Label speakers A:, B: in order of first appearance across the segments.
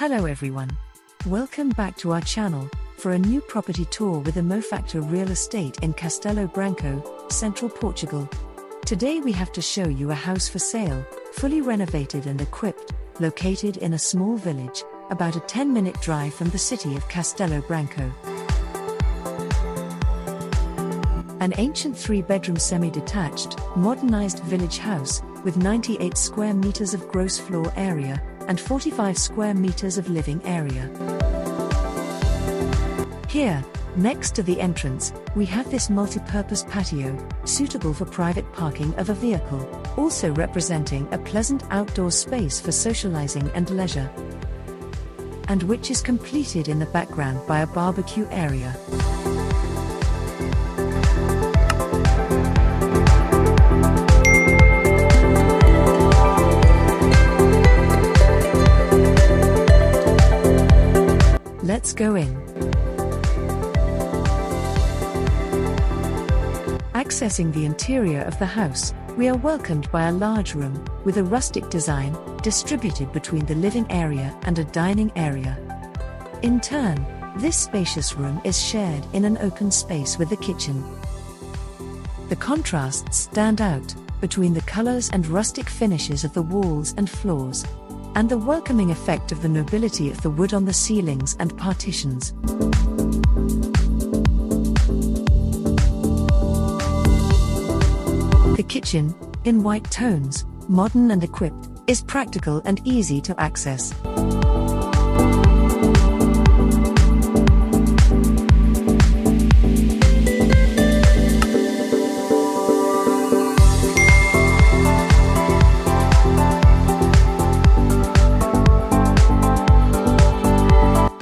A: Hello everyone. Welcome back to our channel for a new property tour with Imofactor Real Estate in Castelo Branco, central Portugal. Today we have to show you a house for sale, fully renovated and equipped, located in a small village, about a 10-minute drive from the city of Castelo Branco. An ancient 3-bedroom semi-detached, modernized village house, with 98 square meters of gross floor area, and 45 square meters of living area. Here, next to the entrance, we have this multi-purpose patio, suitable for private parking of a vehicle, also representing a pleasant outdoor space for socializing and leisure, and which is completed in the background by a barbecue area. Let's go in. Accessing the interior of the house, we are welcomed by a large room, with a rustic design, distributed between the living area and a dining area. In turn, this spacious room is shared in an open space with the kitchen. The contrasts stand out, between the colors and rustic finishes of the walls and floors, and the welcoming effect of the nobility of the wood on the ceilings and partitions. The kitchen, in white tones, modern and equipped, is practical and easy to access.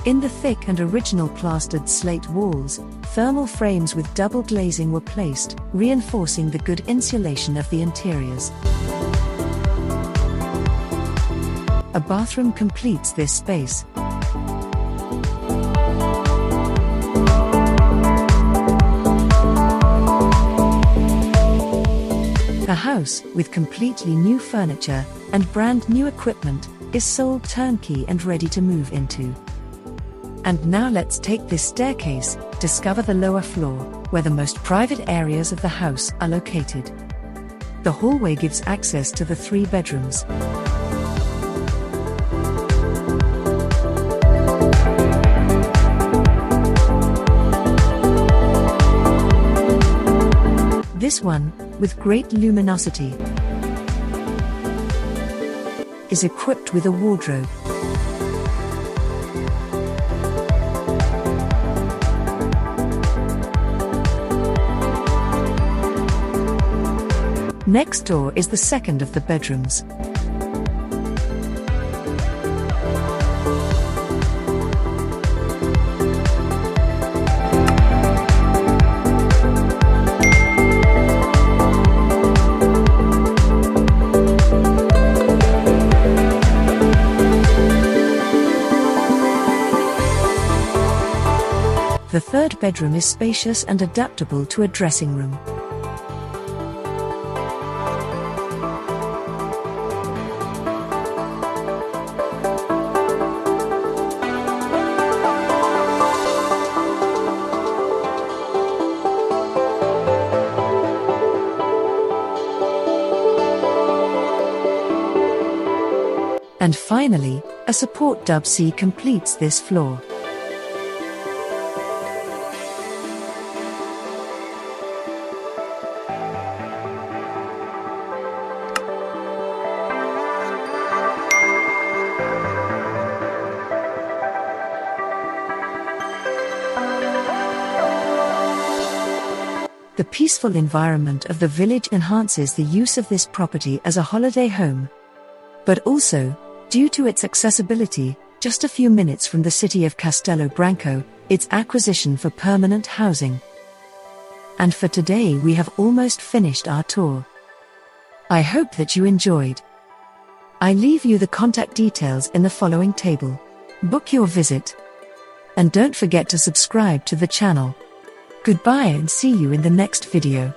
A: In the thick and original plastered slate walls, thermal frames with double glazing were placed, reinforcing the good insulation of the interiors. A bathroom completes this space. The house, with completely new furniture and brand new equipment, is sold turnkey and ready to move into. And now let's take this staircase, discover the lower floor, where the most private areas of the house are located. The hallway gives access to the 3 bedrooms. This one, with great luminosity, is equipped with a wardrobe. Next door is the second of the bedrooms. The third bedroom is spacious and adaptable to a dressing room. And finally, a support dub C completes this floor. The peaceful environment of the village enhances the use of this property as a holiday home, but also, due to its accessibility, just a few minutes from the city of Castelo Branco, its acquisition for permanent housing. And for today we have almost finished our tour. I hope that you enjoyed. I leave you the contact details in the following table. Book your visit. And don't forget to subscribe to the channel. Goodbye and see you in the next video.